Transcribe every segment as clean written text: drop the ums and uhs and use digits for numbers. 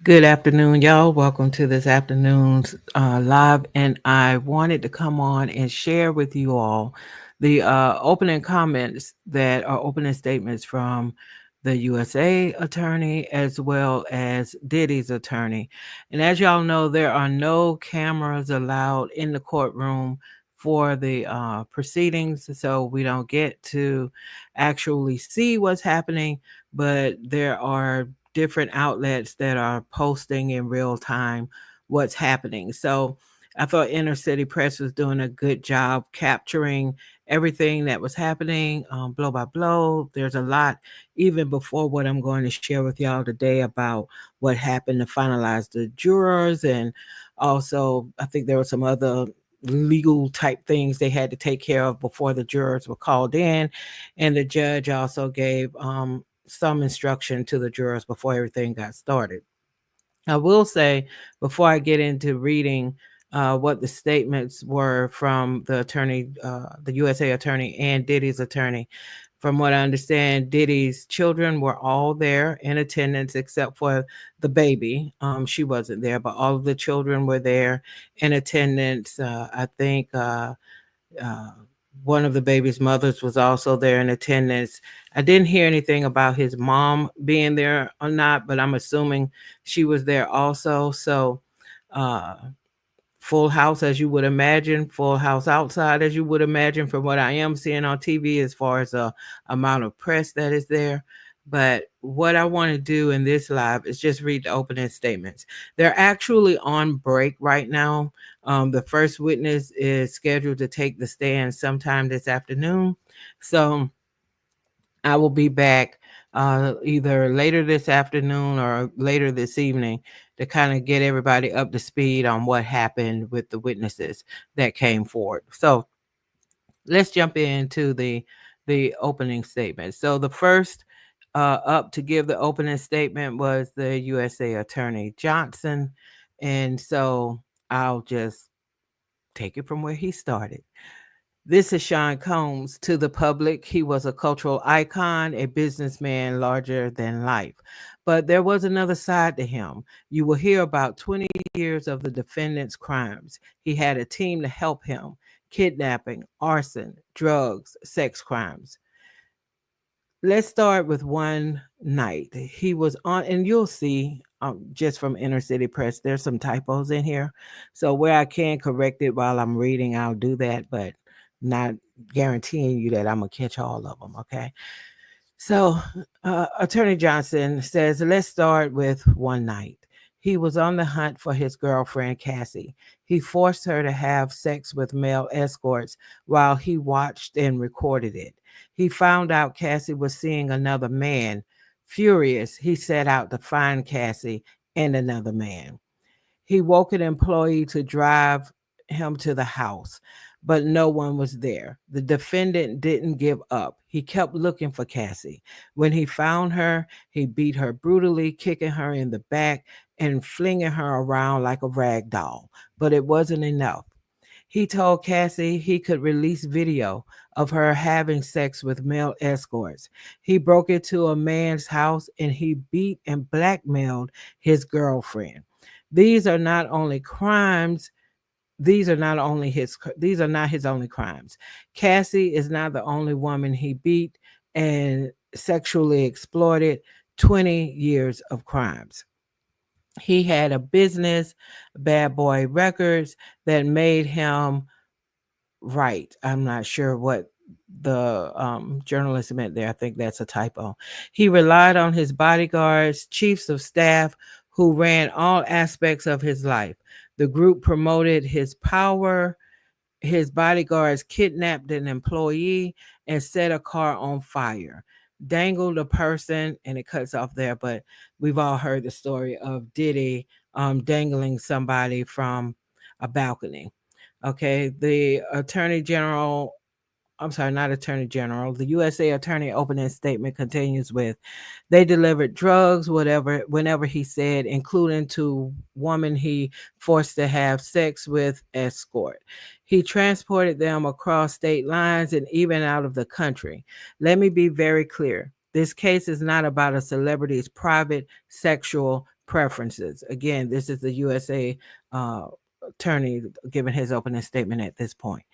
Good afternoon, y'all. Welcome to this afternoon's live. And I wanted to come on and share with you all the opening comments that are opening statements from the USA attorney as well as Diddy's attorney. And as y'all know, there are no cameras allowed in the courtroom for the proceedings, so we don't get to actually see what's happening, but there are different outlets that are posting in real time what's happening. So I thought Inner City Press was doing a good job capturing everything that was happening, blow by blow. There's a lot, even before what I'm going to share with y'all today about what happened to finalize the jurors. And also, I think there were some other legal type things they had to take care of before the jurors were called in. And the judge also gave some instruction to the jurors before everything got started. I will say, before I get into reading what the statements were from the attorney, the USA attorney and Diddy's attorney, from what I understand, Diddy's children were all there in attendance except for the baby. She wasn't there, but all of the children were there in attendance. I think uh, one of the baby's mothers was also there in attendance. I didn't hear anything about his mom being there or not, but I'm assuming she was there also. So, uh, full house as you would imagine, full house outside as you would imagine from what I am seeing on TV as far as the amount of press that is there. But what I want to do in this live is just read the opening statements. They're actually on break right now. The first witness is scheduled to take the stand sometime this afternoon. So I will be back either later this afternoon or later this evening to kind of get everybody up to speed on what happened with the witnesses that came forward. So let's jump into the opening statement. So the first up to give the opening statement was the USA Attorney Johnson, and so I'll just take it from where he started. This is Sean Combs. To the public, he was a cultural icon, a businessman larger than life. But there was another side to him. You will hear about 20 years of the defendant's crimes. He had a team to help him: kidnapping, arson, drugs, sex crimes. Let's start with one night. He was on, and you'll see just from Inner City Press, there's some typos in here. So where I can correct it while I'm reading, I'll do that, but not guaranteeing you that I'm going to catch all of them. Okay. So, Attorney Johnson says, let's start with one night. He was on the hunt for his girlfriend, Cassie. He forced her to have sex with male escorts while he watched and recorded it. He found out Cassie was seeing another man. Furious, he set out to find Cassie and another man. He woke an employee to drive him to the house, but no one was there. The defendant didn't give up. He kept looking for Cassie. When he found her, he beat her brutally, kicking her in the back and flinging her around like a rag doll. But it wasn't enough. He told Cassie he could release video of her having sex with male escorts. He broke into a man's house and he beat and blackmailed his girlfriend. These are not only crimes, these are not his only crimes. Cassie is not the only woman he beat and sexually exploited. 20 years of crimes. He had a business, Bad Boy Records, that made him right. I'm not sure what the journalist meant there. I think that's a typo. He relied on his bodyguards, chiefs of staff who ran all aspects of his life. The group promoted his power. His bodyguards kidnapped an employee and set a car on fire, dangled a person, and it cuts off there. But we've all heard the story of Diddy dangling somebody from a balcony. Okay, the Attorney General, I'm sorry, not Attorney General, the USA Attorney opening statement continues with, they delivered drugs, whatever, whenever he said, including to woman he forced to have sex with escort. He transported them across state lines and even out of the country. Let me be very clear. This case is not about a celebrity's private sexual preferences. Again, this is the USA uh, attorney giving his opening statement at this point.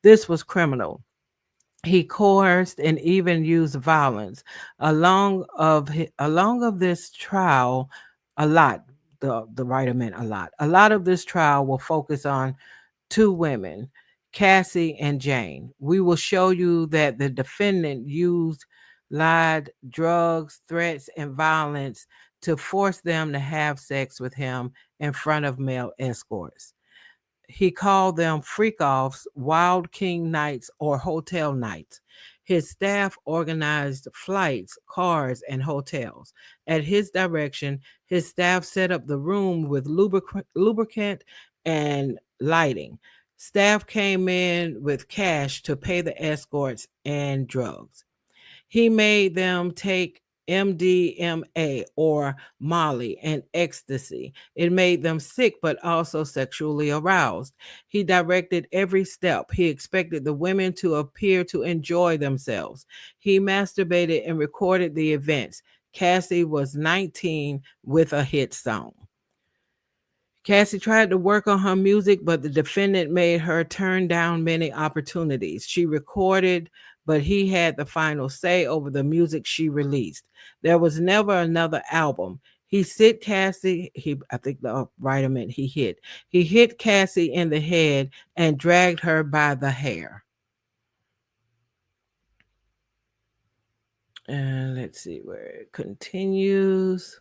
This was criminal. He coerced and even used violence. Along of this trial, a lot. The writer meant a lot. A lot of this trial will focus on two women, Cassie and Jane. We will show you that the defendant used lied, drugs, threats, and violence to force them to have sex with him in front of male escorts. He called them freak offs, wild king nights, or hotel nights. His staff organized flights, cars, and hotels. At his direction, his staff set up the room with lubricant and lighting. Staff came in with cash to pay the escorts and drugs. He made them take MDMA or Molly and ecstasy. It made them sick but also sexually aroused. He directed every step. He expected the women to appear to enjoy themselves. He masturbated and recorded the events. Cassie was 19 with a hit song. Cassie tried to work on her music, but the defendant made her turn down many opportunities. She recorded, but he had the final say over the music she released. There was never another album. He hit Cassie, I think the writer meant he hit. He hit Cassie in the head and dragged her by the hair. And let's see where it continues.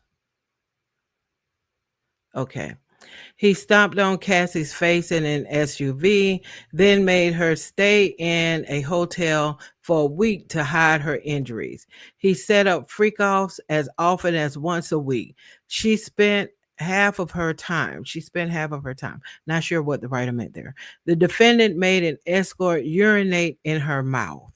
Okay. He stomped on Cassie's face in an SUV, then made her stay in a hotel for a week to hide her injuries. He set up freak offs as often as once a week. She spent half of her time. She spent half of her time. Not sure what the writer meant there. The defendant made an escort urinate in her mouth.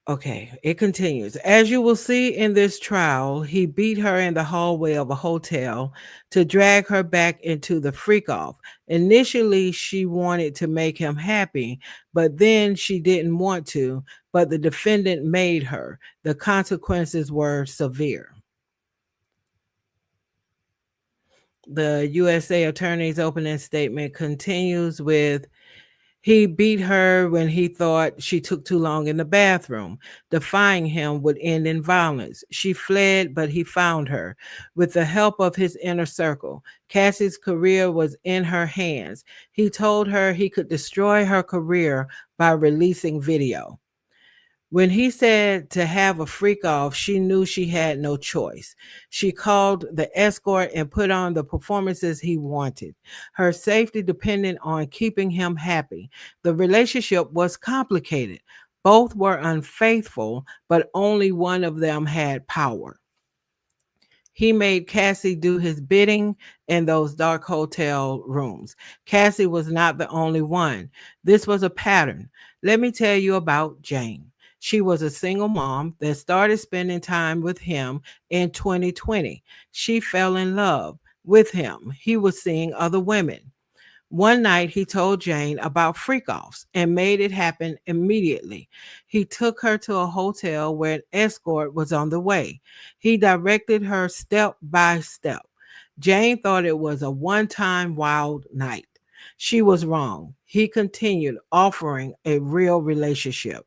Okay, it continues. As you will see in this trial, he beat her in the hallway of a hotel to drag her back into the freak off. Initially, she wanted to make him happy, but then she didn't want to, but the defendant made her. The consequences were severe. The USA attorney's opening statement continues with, he beat her when he thought she took too long in the bathroom. Defying him would end in violence. She fled, but he found her. With the help of his inner circle, Cassie's career was in her hands. He told her he could destroy her career by releasing video. When he said to have a freak off, she knew she had no choice. She called the escort and put on the performances he wanted. Her safety depended on keeping him happy. The relationship was complicated. Both were unfaithful, but only one of them had power. He made Cassie do his bidding in those dark hotel rooms. Cassie was not the only one. This was a pattern. Let me tell you about Jane. She was a single mom that started spending time with him in 2020. She fell in love with him. He was seeing other women. One night, he told Jane about freak offs and made it happen immediately. He took her to a hotel where an escort was on the way. He directed her step by step. Jane thought it was a one time wild night. She was wrong. He continued, offering a real relationship.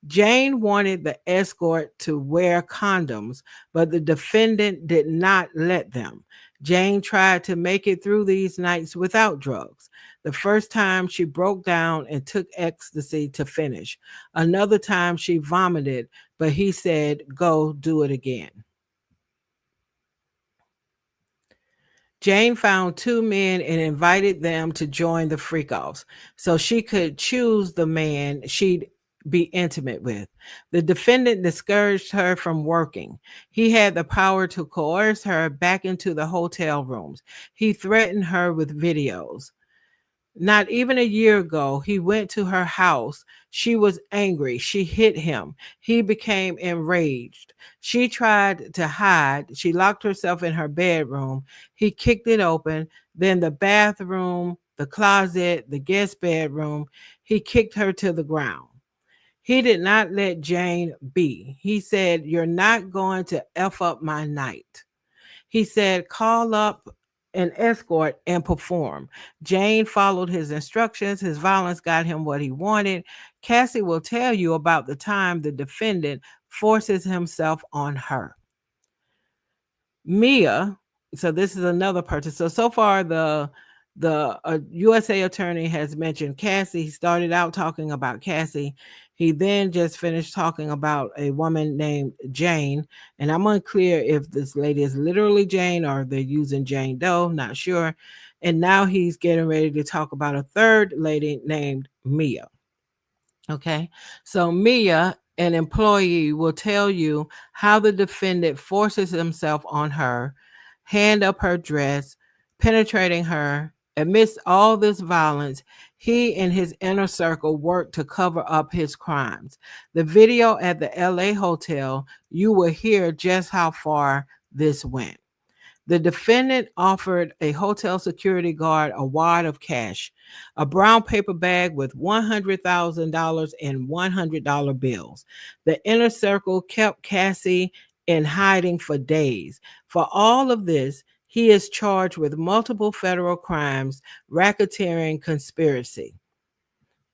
Jane wanted the escort to wear condoms, but the defendant did not let them. Jane tried to make it through these nights without drugs. The first time she broke down and took ecstasy to finish. Another time she vomited, but he said, "Go do it again." Jane found two men and invited them to join the freak offs so she could choose the man she'd be intimate with. The defendant discouraged her from working. He had the power to coerce her back into the hotel rooms. He threatened her with videos. Not even a year ago, he went to her house. She was angry. She hit him. He became enraged. She tried to hide. She locked herself in her bedroom. He kicked it open. Then the bathroom, the closet, the guest bedroom. He kicked her to the ground. He did not let Jane be. He said, "You're not going to F up my night." He said, call up an escort and perform. Jane followed his instructions. His violence got him what he wanted. Cassie will tell you about the time the defendant forces himself on her. Mia, so this is another person. So far the USA attorney has mentioned Cassie. He started out talking about Cassie. He then just finished talking about a woman named Jane, and I'm unclear if this lady is literally Jane or they're using Jane Doe, not sure. And now he's getting ready to talk about a third lady named Mia. Okay. So Mia, an employee, will tell you how the defendant forces himself on her, hand up her dress, penetrating her. Amidst all this violence, he and his inner circle work to cover up his crimes. The video at the LA hotel, you will hear just how far this went. The defendant offered a hotel security guard a wad of cash, a brown paper bag with $100,000 in $100 bills. The inner circle kept Cassie in hiding for days. For all of this, he is charged with multiple federal crimes, racketeering, conspiracy.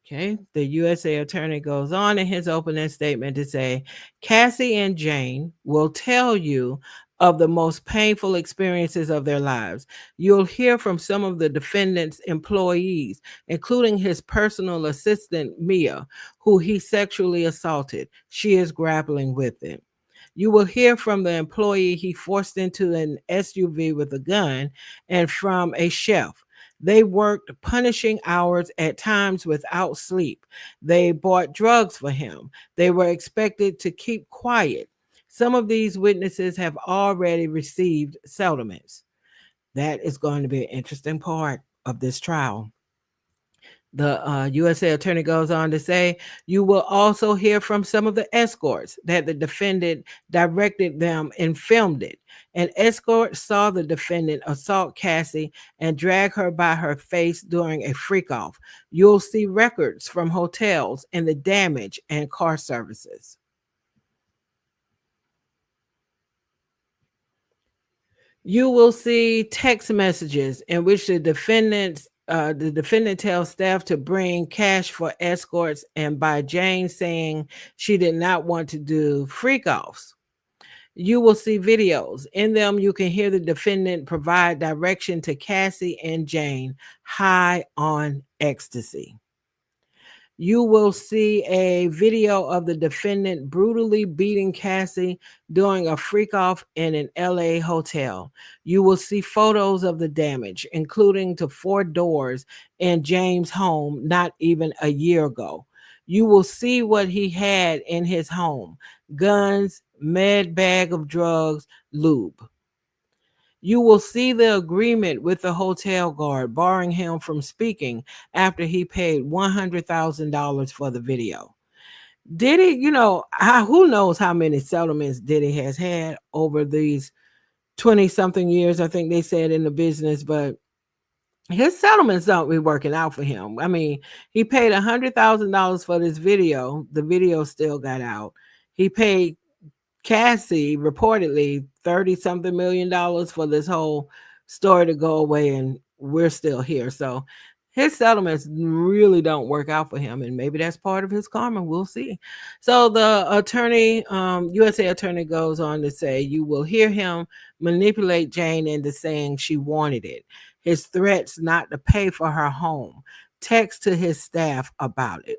Okay, the USA attorney goes on in his opening statement to say Cassie and Jane will tell you of the most painful experiences of their lives. You'll hear from some of the defendant's employees, including his personal assistant, Mia, who he sexually assaulted. She is grappling with it. You will hear from the employee he forced into an SUV with a gun and from a chef. They worked punishing hours at times without sleep. They bought drugs for him. They were expected to keep quiet. Some of these witnesses have already received settlements. That is going to be an interesting part of this trial. The USA attorney goes on to say, you will also hear from some of the escorts that the defendant directed them and filmed it. An escort saw the defendant assault Cassie and drag her by her face during a freak off. You'll see records from hotels and the damage and car services. You will see text messages in which the defendant tells staff to bring cash for escorts, and by Jane saying she did not want to do freak offs. You will see videos. In them, you can hear the defendant provide direction to Cassie and Jane, high on ecstasy. You will see a video of the defendant brutally beating Cassie during a freak off in an LA hotel. You will see photos of the damage, including to 4 doors in James' home not even a year ago. You will see what he had in his home: guns, med bag of drugs, lube. You will see the agreement with the hotel guard barring him from speaking after he paid $100,000 for the video. Diddy, who knows how many settlements Diddy has had over these 20 something years, I think they said, in the business, but his settlements don't be working out for him. I mean, he paid $100,000 for this video. The video still got out. He paid Cassie reportedly 30 something $1 million for this whole story to go away, and we're still here. So his settlements really don't work out for him, and maybe that's part of his karma. We'll see. So the attorney, USA attorney, goes on to say you will hear him manipulate Jane into saying she wanted it. His threats not to pay for her home. Text to his staff about it.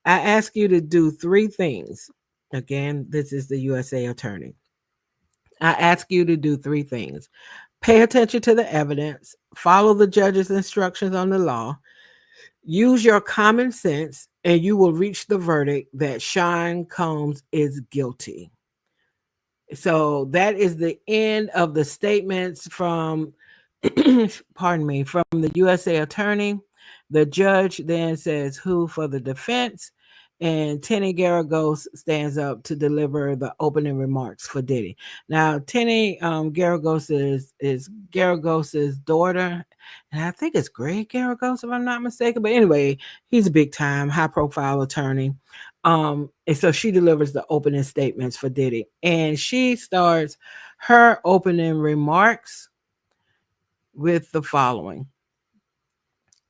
I ask you to do 3 things. Again, this is the USA attorney. I ask you to do 3 things. Pay attention to the evidence, follow the judge's instructions on the law, use your common sense, and you will reach the verdict that Sean Combs is guilty. So that is the end of the statements from, pardon me, from the USA attorney. The judge then says who for the defense, and Tenny Garagos stands up to deliver the opening remarks for Diddy. Now, Tenny Garagos is Garagos's daughter, and I think it's Greg Garagos, if I'm not mistaken. But anyway, he's a big time, high profile attorney. And so she delivers the opening statements for Diddy. And she starts her opening remarks with the following.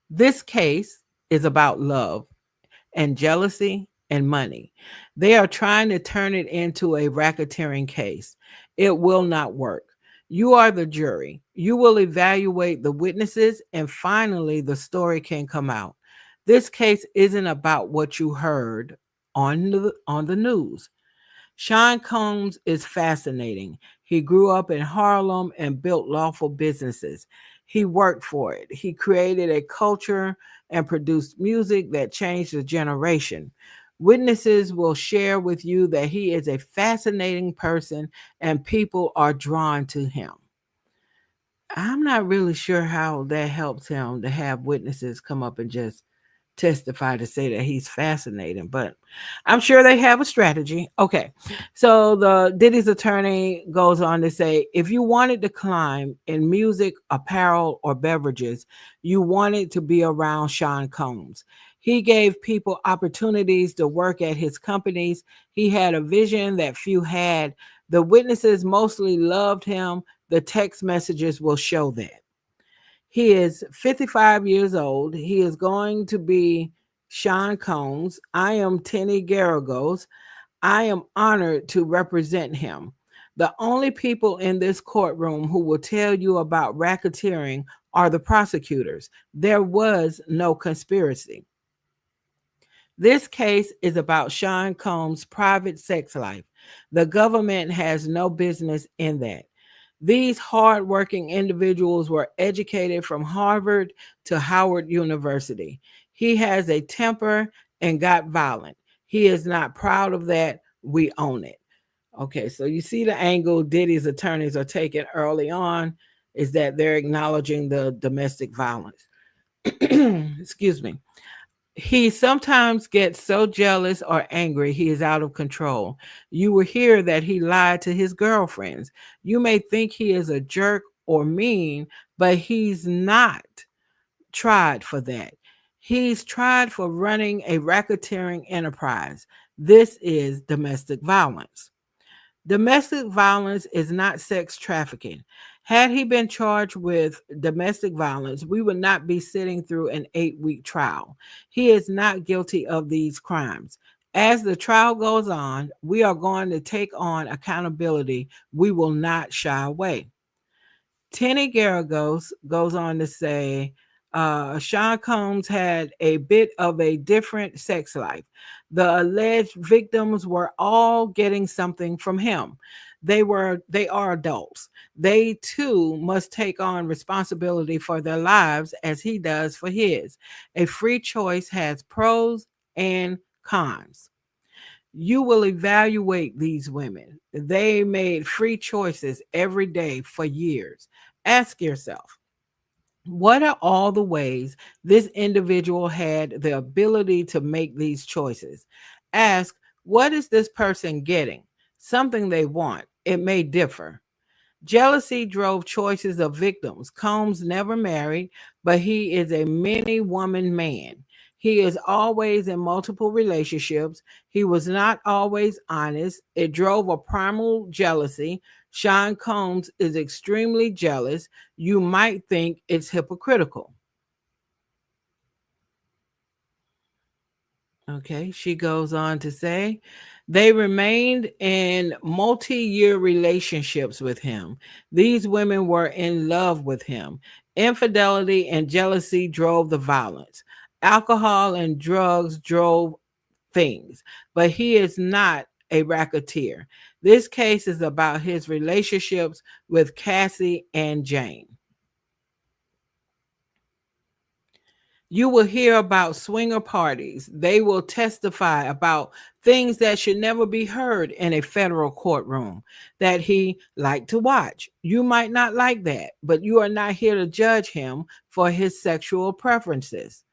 This case is about love and jealousy and money. They are trying to turn it into a racketeering case. It will not work. You are the jury. You will evaluate the witnesses, and finally, the story can come out. This case isn't about what you heard on the news. Sean Combs is fascinating. He grew up in Harlem and built lawful businesses. He worked for it. He created a culture and produced music that changed a generation. Witnesses will share with you that he is a fascinating person and people are drawn to him. I'm not really sure how that helps him to have witnesses come up and just testify to say that he's fascinating, but I'm sure they have a strategy. Okay. So the Diddy's attorney goes on to say, if you wanted to climb in music, apparel, or beverages, you wanted to be around Sean Combs. He gave people opportunities to work at his companies. He had a vision that few had. The witnesses mostly loved him. The text messages will show that. He is 55 years old. He is going to be Sean Combs. I am Tenny Garagos. I am honored to represent him. The only people in this courtroom who will tell you about racketeering are the prosecutors. There was no conspiracy. This case is about Sean Combs' private sex life. The government has no business in that. These hardworking individuals were educated from Harvard to Howard University. He has a temper and got violent. He is not proud of that. We own it. Okay, so you see the angle Diddy's attorneys are taking early on is that they're acknowledging the domestic violence. Excuse me. He sometimes gets so jealous or angry he is out of control. You will hear that he lied to his girlfriends. You may think he is a jerk or mean, but he's not tried for that. He's tried for running a racketeering enterprise. This is domestic violence. Domestic violence is not sex trafficking. Had he been charged with domestic violence, we would not be sitting through an 8-week trial. He is not guilty of these crimes. As the trial goes on, we are going to take on accountability. We will not shy away. Tenny Garagos goes on to say, Sean Combs had a bit of a different sex life. The alleged victims were all getting something from him. They are adults. They too must take on responsibility for their lives as he does for his. A free choice has pros and cons. You will evaluate these women. They made free choices every day for years. Ask yourself, what are all the ways this individual had the ability to make these choices? Ask, what is this person getting? Something they want. It may differ. Jealousy drove choices of victims. Combs never married, but he is a many woman man. He is always in multiple relationships. He was not always honest. It drove a primal jealousy. Sean Combs is extremely jealous. You might think it's hypocritical. Okay, she goes on to say, they remained in multi year relationships with him. These women were in love with him. Infidelity and jealousy drove the violence. Alcohol and drugs drove things, but he is not a racketeer. This case is about his relationships with Cassie and Jane. You will hear about swinger parties. They will testify about things that should never be heard in a federal courtroom that he liked to watch. You might not like that, but you are not here to judge him for his sexual preferences.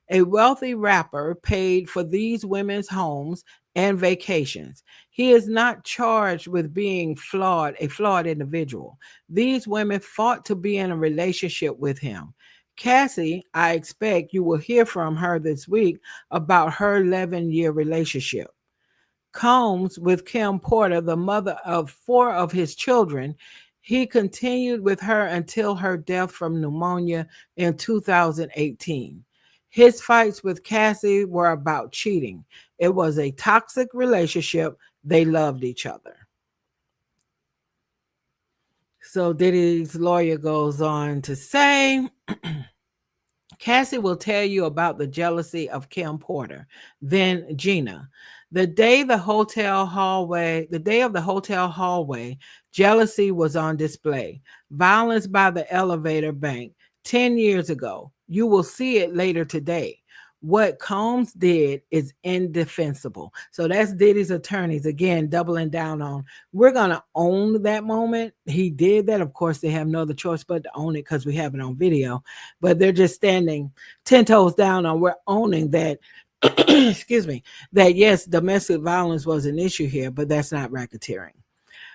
A wealthy rapper paid for these women's homes and vacations. He is not charged with being a flawed individual. These women fought to be in a relationship with him. Cassie, I expect you will hear from her this week about her 11-year relationship. Combs with Kim Porter, the mother of 4 of his children. He continued with her until her death from pneumonia in 2018. His fights with Cassie were about cheating. It was a toxic relationship. They loved each other. So Diddy's lawyer goes on to say, Cassie will tell you about the jealousy of Kim Porter, then Gina. The day of the hotel hallway, jealousy was on display. Violence by the elevator bank 10 years ago. You will see it later today. What Combs did is indefensible. So that's Diddy's attorneys again doubling down on, we're going to own that moment. He did that. Of course, they have no other choice but to own it because we have it on video, but they're just standing 10 toes down on, we're owning that. Excuse me, that yes, domestic violence was an issue here, but that's not racketeering.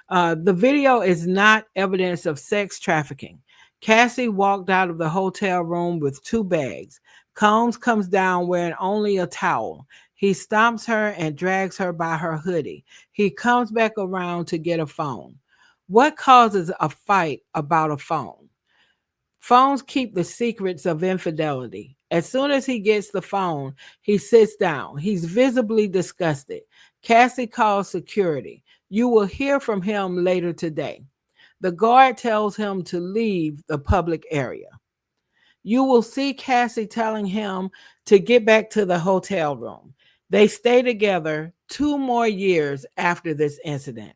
The video is not evidence of sex trafficking. Cassie walked out of the hotel room with 2 bags. Combs comes down wearing only a towel. He stomps her and drags her by her hoodie. He comes back around to get a phone. What causes a fight about a phone? Phones keep the secrets of infidelity. As soon as he gets the phone, he sits down. He's visibly disgusted. Cassie calls security. You will hear from him later today. The guard tells him to leave the public area. You will see Cassie telling him to get back to the hotel room. They stay together 2 more years after this incident.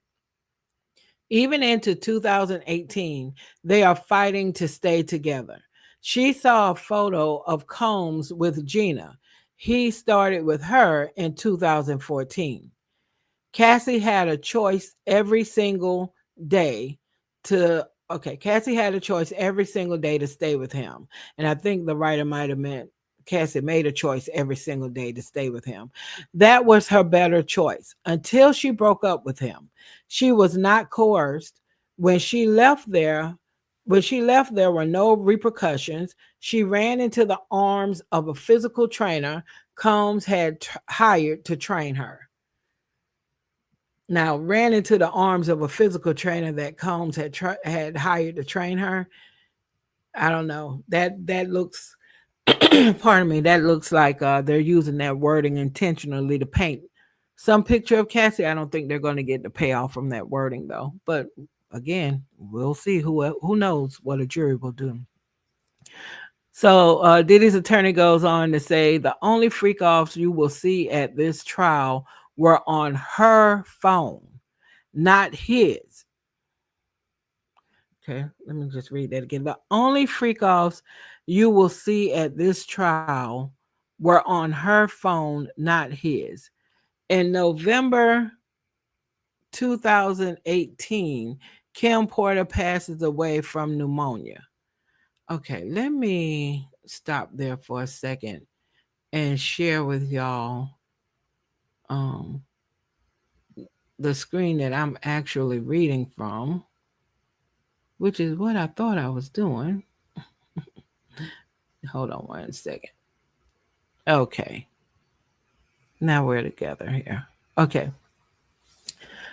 Even into 2018, they are fighting to stay together. She saw a photo of Combs with Gina. He started with her in 2014. Cassie had a choice every single day Cassie had a choice every single day to stay with him. And I think the writer might have meant Cassie made a choice every single day to stay with him. That was her better choice until she broke up with him. She was not coerced. When she left there, there were no repercussions. She ran into the arms of a physical trainer Combs had hired to train her. Now, ran into the arms of a physical trainer that Combs had hired to train her. I don't know. That looks, pardon me, that looks like they're using that wording intentionally to paint some picture of Cassie. I don't think they're going to get the payoff from that wording though. But again, we'll see. Who knows what a jury will do. So Diddy's attorney goes on to say the only freak offs you will see at this trial were on her phone, not his. Okay, let me just read that again. The only freak offs you will see at this trial were on her phone, not his. In November 2018, Kim Porter passes away from pneumonia. Okay, let me stop there for a second and share with y'all um, the screen that I'm actually reading from, which is what I thought I was doing. Hold on 1 second. Okay. Now we're together here. Okay.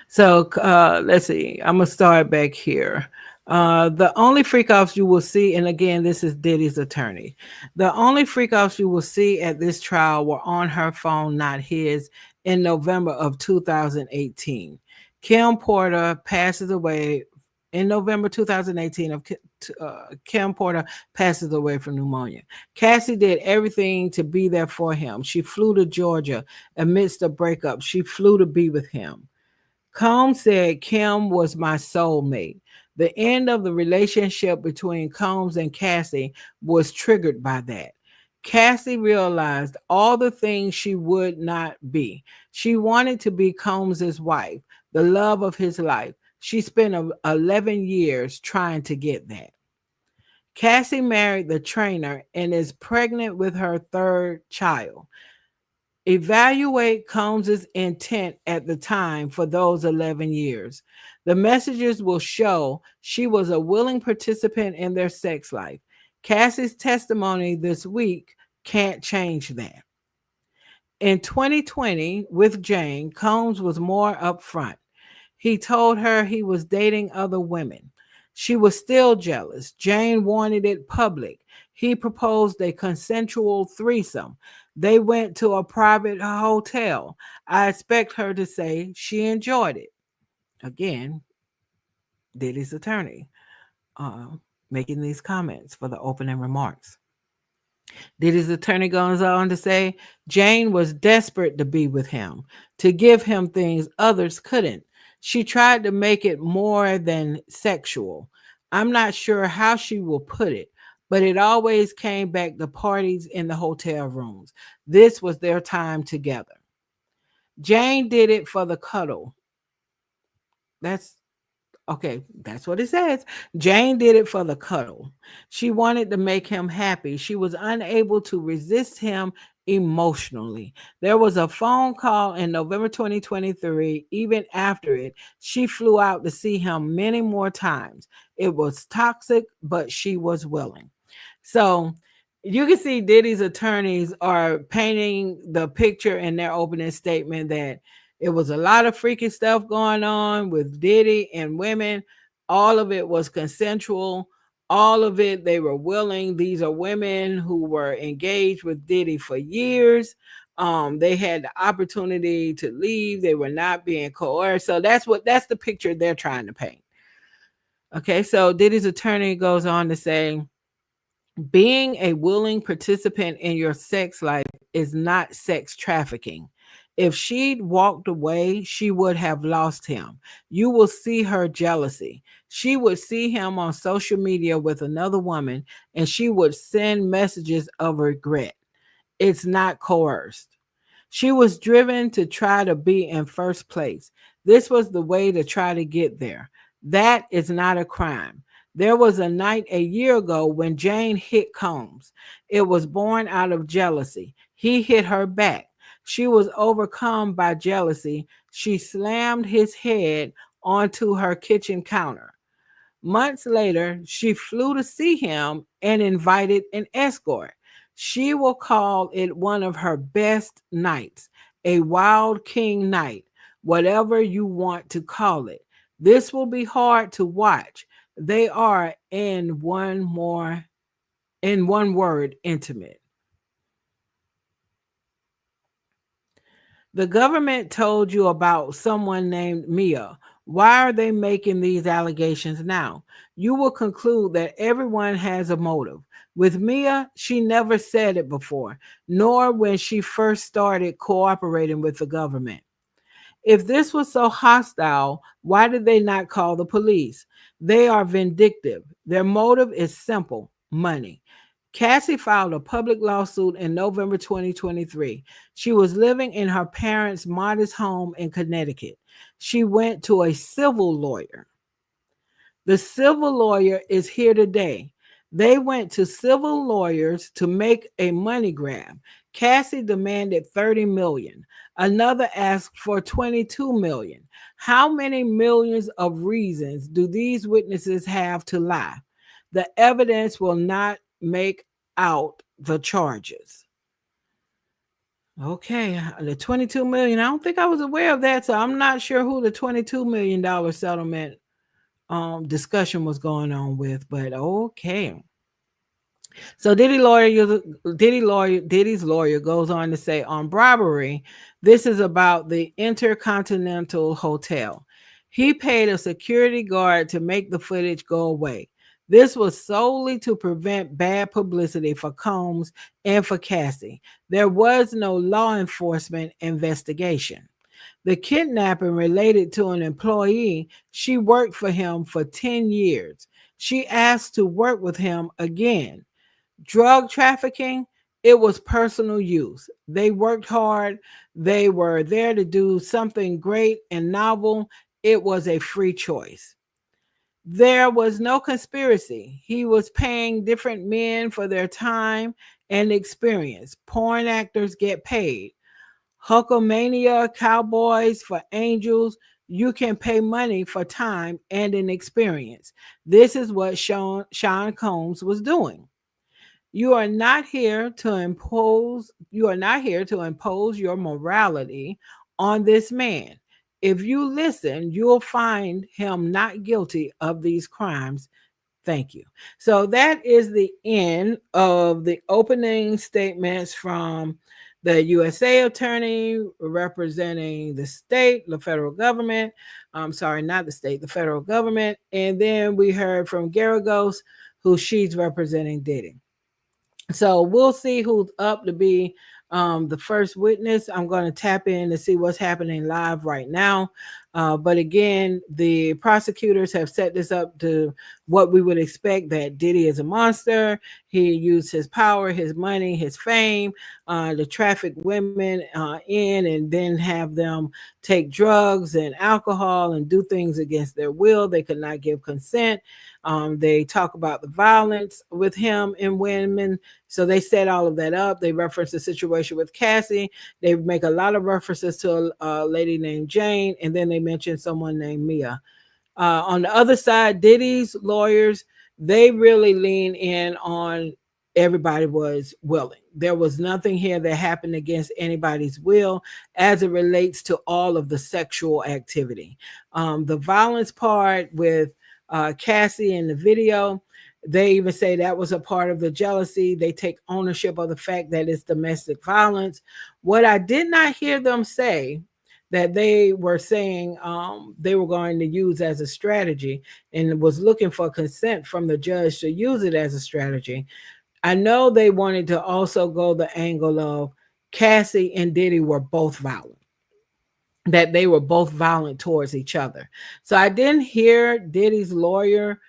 So let's see. I'm going to start back here. The only freak offs you will see, and again, this is Diddy's attorney. The only freak offs you will see at this trial were on her phone, not his, in November of 2018. Kim Porter passes away in November 2018 of Kim Porter passes away from pneumonia. Cassie did everything to be there for him. She flew to Georgia amidst a breakup. She flew to be with him. Combs said Kim was my soulmate. The end of the relationship between Combs and Cassie was triggered by that. Cassie realized all the things she would not be. She wanted to be Combs's wife, the love of his life. She spent 11 years trying to get that. Cassie married the trainer and is pregnant with her 3rd child. Evaluate Combs's intent at the time for those 11 years. The messages will show she was a willing participant in their sex life. Cassie's testimony this week can't change that. In 2020, with Jane, Combs was more upfront. He told her he was dating other women. She was still jealous. Jane wanted it public. He proposed a consensual threesome. They went to a private hotel. I expect her to say she enjoyed it. Again, Diddy's attorney uh, making these comments for the opening remarks. Diddy's attorney goes on to say Jane was desperate to be with him, to give him things others couldn't. She tried to make it more than sexual. I'm not sure how she will put it, but it always came back to parties in the hotel rooms. This was their time together. Jane did it for the cuddle. That's Okay, that's what it says. Jane did it for the cuddle. She wanted to make him happy. She was unable to resist him emotionally. There was a phone call in November 2023. Even after it, she flew out to see him many more times. It was toxic, but she was willing. So you can see Diddy's attorneys are painting the picture in their opening statement that it was a lot of freaky stuff going on with Diddy and women. All of it was consensual. All of it, they were willing. These are women who were engaged with Diddy for years. They had the opportunity to leave. They were not being coerced. So that's the picture they're trying to paint. Okay, so Diddy's attorney goes on to say, being a willing participant in your sex life is not sex trafficking. If she'd walked away, she would have lost him. You will see her jealousy. She would see him on social media with another woman and she would send messages of regret. It's not coerced. She was driven to try to be in first place. This was the way to try to get there. That is not a crime. There was a night a year ago when Jane hit Combs. It was born out of jealousy. He hit her back. She was overcome by jealousy. She slammed his head onto her kitchen counter. Months later, she flew to see him and invited an escort. She will call it one of her best nights, a wild king night, whatever you want to call it. This will be hard to watch. They are in one word, intimate. The government told you about someone named Mia. Why are they making these allegations now? You will conclude that everyone has a motive. With Mia, she never said it before, nor when she first started cooperating with the government. If this was so hostile, why did they not call the police? They are vindictive. Their motive is simple: money. Cassie filed a public lawsuit in November 2023. She was living in her parents' modest home in Connecticut. She went to a civil lawyer. The civil lawyer is here today. They went to civil lawyers to make a money grab. Cassie demanded 30 million. Another asked for 22 million. How many millions of reasons do these witnesses have to lie? The evidence will not make out the charges. Okay, the 22 million. I don't think I was aware of that, so I'm not sure who the $22 million settlement discussion was going on with, but okay. So Diddy's lawyer goes on to say on bribery, this is about the Intercontinental Hotel. He paid a security guard to make the footage go away. This was solely to prevent bad publicity for Combs and for Cassie. There was no law enforcement investigation. The kidnapping related to an employee. She worked for him for 10 years. She asked to work with him again. Drug trafficking, it was personal use. They worked hard. They were there to do something great and novel. It was a free choice. There was no conspiracy. He was paying different men for their time and experience. Porn actors get paid. Hulkamania, cowboys for angels. You can pay money for time and an experience. This is what Sean Combs was doing. You are not here to impose, your morality on this man. If you listen, you'll find him not guilty of these crimes. Thank you. So that is the end of the opening statements from the USA attorney representing the state, the federal government. I'm sorry, not the state, the federal government. And then we heard from Garagos, who she's representing Diddy. So we'll see who's up to be the first witness. I'm going to tap in to see what's happening live right now. But again, the prosecutors have set this up to what we would expect, that Diddy is a monster. He used his power, his money, his fame to traffic women in and then have them take drugs and alcohol and do things against their will. They could not give consent. They talk about the violence with him and women. So they set all of that up. They reference the situation with Cassie. They make a lot of references to a lady named Jane, and then they mention someone named Mia. On the other side, Diddy's lawyers, they really lean in on everybody was willing. There was nothing here that happened against anybody's will as it relates to all of the sexual activity. The violence part with Cassie in the video, they even say that was a part of the jealousy. They take ownership of the fact that it's domestic violence. What I did not hear them say, that they were saying they were going to use as a strategy and was looking for consent from the judge to use it as a strategy. I know they wanted to also go the angle of Cassie and Diddy were both violent, that they were both violent towards each other. So I didn't hear Diddy's lawyer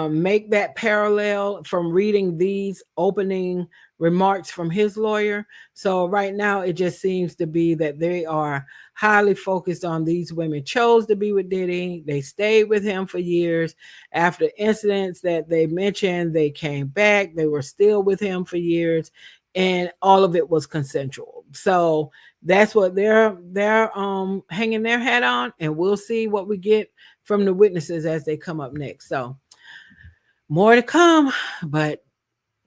make that parallel from reading these opening remarks from his lawyer. So right now, it just seems to be that they are highly focused on these women chose to be with Diddy. They stayed with him for years. After incidents that they mentioned, they came back. They were still with him for years, and all of it was consensual. So that's what they're hanging their hat on, and we'll see what we get from the witnesses as they come up next. So more to come, but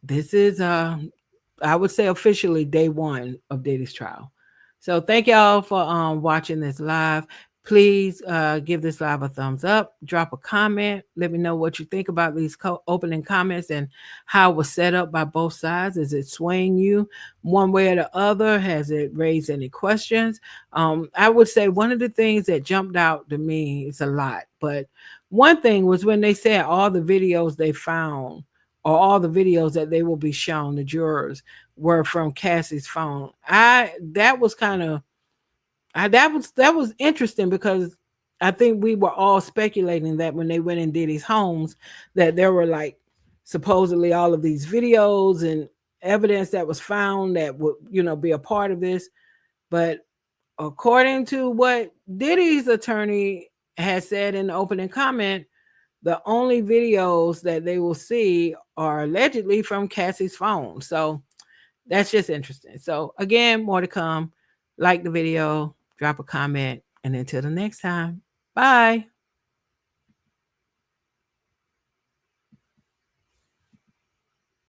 this is I would say officially day one of Diddy's trial. So thank y'all for watching this live. Please give this live a thumbs up, drop a comment, let me know what you think about these opening comments and how it was set up by both sides. Is it swaying you one way or the other? Has it raised any questions? I would say one of the things that jumped out to me, is a lot, but one thing was when they said all the videos they found, or all the videos that they will be shown the jurors, were from Cassie's phone. That was kind of that was interesting, because I think we were all speculating that when they went in Diddy's homes, that there were like supposedly all of these videos and evidence that was found that would, be a part of this. But according to what Diddy's attorney has said in the opening comment, the only videos that they will see are allegedly from Cassie's phone. So that's just interesting. So again, more to come. Like the video, drop a comment, and until the next time, bye.